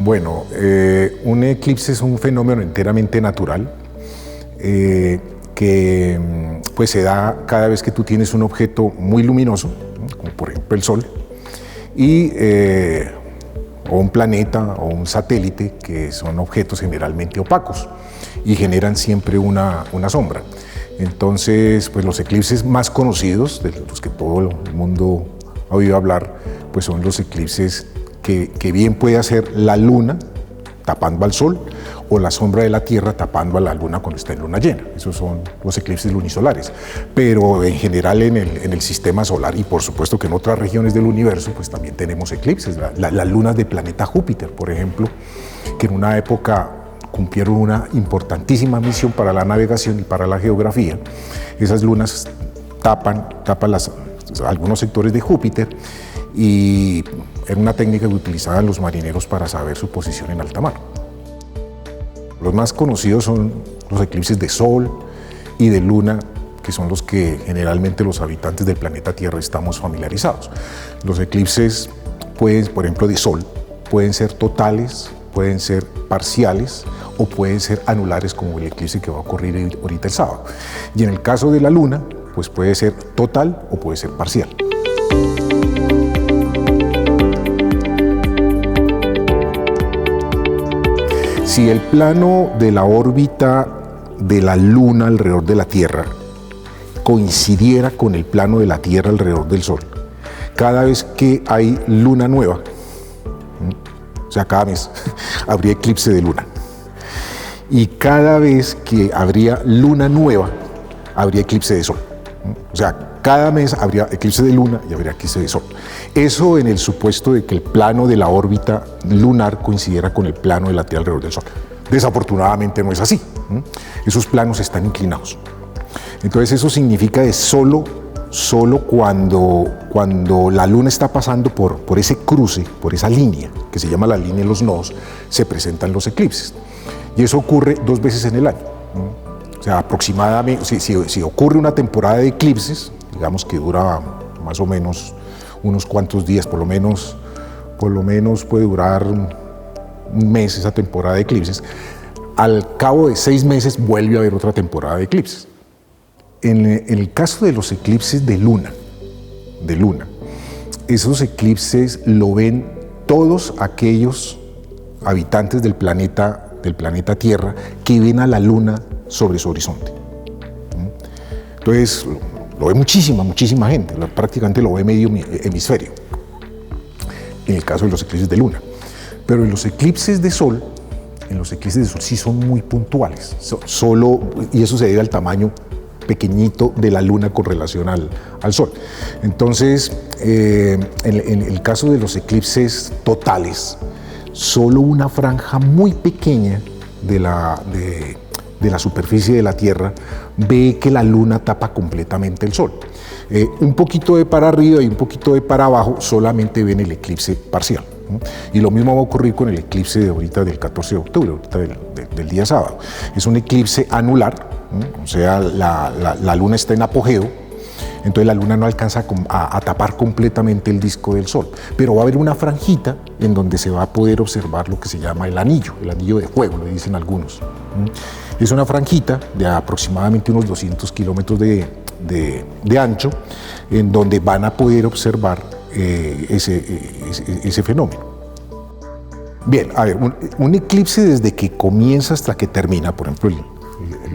Bueno, un eclipse es un fenómeno enteramente natural que pues se da cada vez que tú tienes un objeto muy luminoso, ¿no? Como por ejemplo el Sol, o un planeta o un satélite, que son objetos generalmente opacos y generan siempre una sombra. Entonces, pues los eclipses más conocidos, de los que todo el mundo ha oído hablar, pues son los eclipses que bien puede hacer la luna tapando al sol o la sombra de la Tierra tapando a la luna cuando está en luna llena. Esos son los eclipses lunisolares. Pero en general en el sistema solar, y por supuesto que en otras regiones del universo, pues también tenemos eclipses. Las lunas del planeta Júpiter, por ejemplo, que en una época cumplieron una importantísima misión para la navegación y para la geografía. Esas lunas tapan algunos sectores de Júpiter, y era una técnica que utilizaban los marineros para saber su posición en alta mar. Los más conocidos son los eclipses de Sol y de Luna, que son los que generalmente los habitantes del planeta Tierra estamos familiarizados. Los eclipses pueden, por ejemplo, de Sol, pueden ser totales, pueden ser parciales o pueden ser anulares, como el eclipse que va a ocurrir ahorita el sábado. Y en el caso de la Luna, pues puede ser total o puede ser parcial. Si el plano de la órbita de la Luna alrededor de la Tierra coincidiera con el plano de la Tierra alrededor del Sol, cada vez que hay luna nueva, o sea, cada mes, habría eclipse de luna. Y cada vez que habría luna nueva, habría eclipse de Sol. O sea, cada mes habría eclipse de luna y habría eclipse de Sol. Eso en el supuesto de que el plano de la órbita lunar coincidiera con el plano de la Tierra alrededor del Sol. Desafortunadamente no es así. Esos planos están inclinados. Entonces eso significa que solo cuando la luna está pasando por ese cruce, por esa línea, que se llama la línea de los nodos, se presentan los eclipses. Y eso ocurre 2 veces en el año. O sea, aproximadamente, si ocurre una temporada de eclipses, digamos que dura más o menos unos cuantos días, por lo menos puede durar un mes esa temporada de eclipses, al cabo de 6 meses vuelve a haber otra temporada de eclipses. En el caso de los eclipses de luna, esos eclipses lo ven todos aquellos habitantes del planeta Tierra que ven a la luna sobre su horizonte. Entonces, lo ve muchísima gente, prácticamente lo ve medio hemisferio, en el caso de los eclipses de luna. Pero en los eclipses de sol sí son muy puntuales, y eso se debe al tamaño pequeñito de la luna con relación al sol. Entonces, en el caso de los eclipses totales, solo una franja muy pequeña de la superficie de la Tierra ve que la luna tapa completamente el sol. Un poquito de para arriba y un poquito de para abajo solamente ven el eclipse parcial. Y lo mismo va a ocurrir con el eclipse de ahorita del 14 de octubre, ahorita del día sábado. Es un eclipse anular, o sea, la luna está en apogeo, entonces la luna no alcanza a tapar completamente el disco del sol, pero va a haber una franjita en donde se va a poder observar lo que se llama el anillo de fuego, le dicen algunos. Es una franjita de aproximadamente unos 200 kilómetros de ancho, en donde van a poder observar ese fenómeno. Bien, a ver, un eclipse desde que comienza hasta que termina, por ejemplo,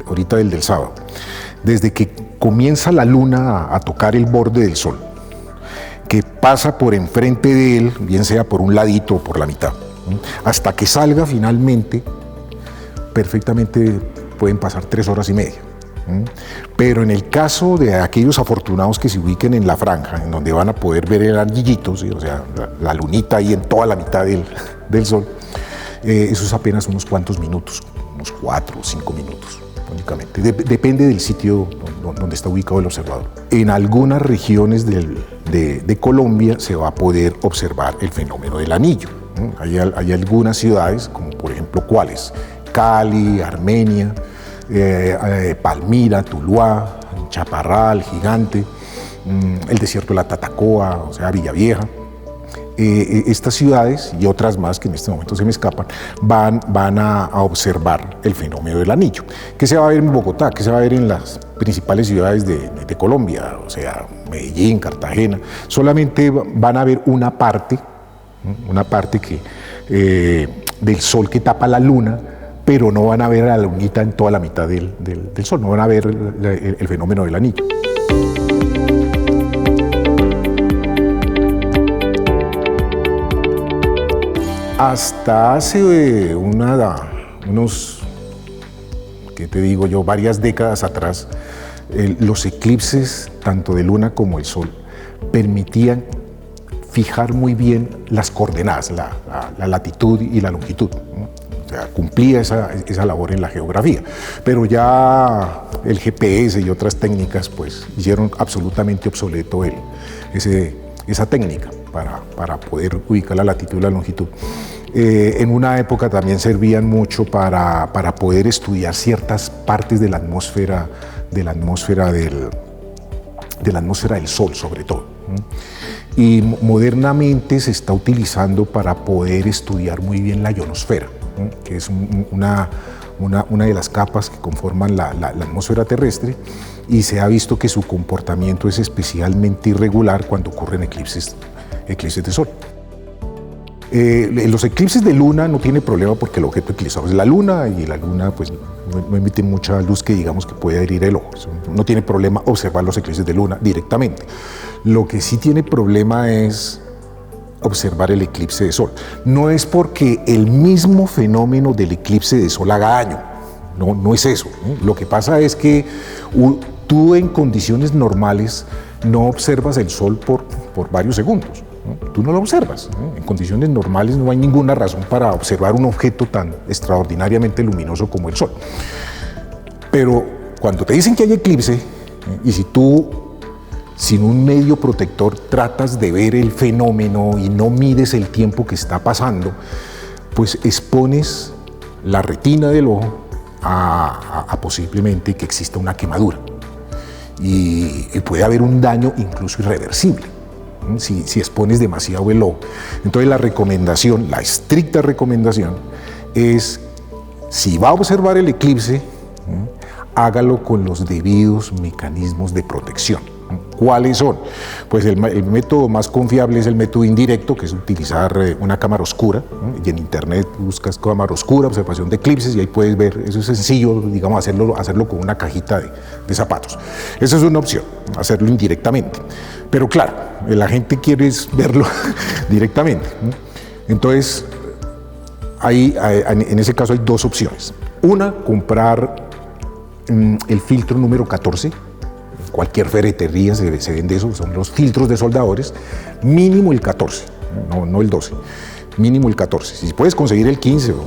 ahorita el del sábado, desde que comienza la luna a tocar el borde del sol, que pasa por enfrente de él, bien sea por un ladito o por la mitad, hasta que salga finalmente, perfectamente pueden pasar 3 horas y media. Pero en el caso de aquellos afortunados que se ubiquen en la franja, en donde van a poder ver el anillito, ¿sí? O sea, la lunita ahí en toda la mitad del sol, eso es apenas unos cuantos minutos, unos 4 o 5 minutos únicamente. Depende del sitio donde está ubicado el observador. En algunas regiones de Colombia se va a poder observar el fenómeno del anillo. Hay algunas ciudades, como por ejemplo, ¿cuáles? Cali, Armenia, Palmira, Tuluá, Chaparral, Gigante, el desierto de la Tatacoa, o sea, Villavieja, estas ciudades y otras más que en este momento se me escapan, van a observar el fenómeno del anillo, que se va a ver en Bogotá, que se va a ver en las principales ciudades de Colombia, o sea, Medellín, Cartagena. Solamente van a ver una parte del sol que tapa la luna, pero no van a ver a la lunita en toda la mitad del sol, no van a ver el fenómeno del anillo. Hasta hace unos, ¿qué te digo yo?, varias décadas atrás, los eclipses, tanto de luna como el sol, permitían fijar muy bien las coordenadas, la latitud y la longitud, ¿no? O sea, cumplía esa labor en la geografía. Pero ya el GPS y otras técnicas pues hicieron absolutamente obsoleto esa técnica para poder ubicar la latitud y la longitud. En una época también servían mucho para poder estudiar ciertas partes de la atmósfera del Sol, sobre todo. Y modernamente se está utilizando para poder estudiar muy bien la ionosfera, que es una de las capas que conforman la atmósfera terrestre, y se ha visto que su comportamiento es especialmente irregular cuando ocurren eclipses de Sol. Los eclipses de luna no tiene problema porque el objeto eclipsado es la luna, y la luna pues no emite mucha luz que digamos que pueda herir el ojo. No tiene problema observar los eclipses de luna directamente. Lo que sí tiene problema es observar el eclipse de sol. No es porque el mismo fenómeno del eclipse de sol haga daño, no es eso. Lo que pasa es que tú en condiciones normales no observas el sol por varios segundos. Tú no lo observas. En condiciones normales no hay ninguna razón para observar un objeto tan extraordinariamente luminoso como el Sol. Pero cuando te dicen que hay eclipse, y si tú sin un medio protector tratas de ver el fenómeno y no mides el tiempo que está pasando, pues expones la retina del ojo a posiblemente que exista una quemadura. Y puede haber un daño incluso irreversible si expones demasiado el ojo. Entonces la estricta recomendación es, si va a observar el eclipse, hágalo con los debidos mecanismos de protección. ¿Cuáles son? Pues el método más confiable es el método indirecto, que es utilizar una cámara oscura, y en internet buscas cámara oscura, observación de eclipses, y ahí puedes ver. Eso es sencillo, digamos, hacerlo con una cajita de zapatos. Esa es una opción, hacerlo indirectamente. Pero claro, la gente quiere verlo directamente. Entonces, en ese caso hay dos opciones. Una, comprar el filtro número 14. Cualquier ferretería se vende eso, son los filtros de soldadores, mínimo el 14, no el 12, mínimo el 14. Si puedes conseguir el 15 o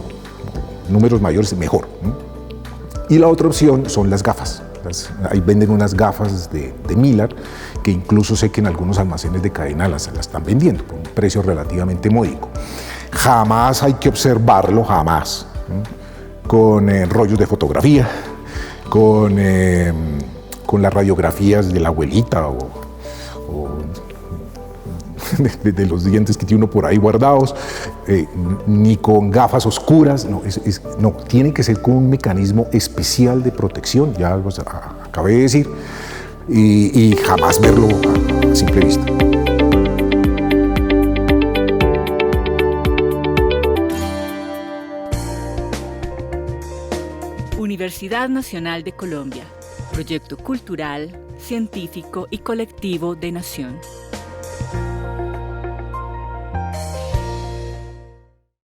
números mayores, mejor. Y la otra opción son las gafas. Ahí venden unas gafas de Millar, que incluso sé que en algunos almacenes de cadena las están vendiendo por un precio relativamente módico. Jamás hay que observarlo, jamás, con rollos de fotografía, con las radiografías de la abuelita o de los dientes que tiene uno por ahí guardados, ni con gafas oscuras. No, tiene que ser con un mecanismo especial de protección, ya lo acabé de decir, y jamás verlo a simple vista. Universidad Nacional de Colombia. Proyecto cultural, científico y colectivo de Nación.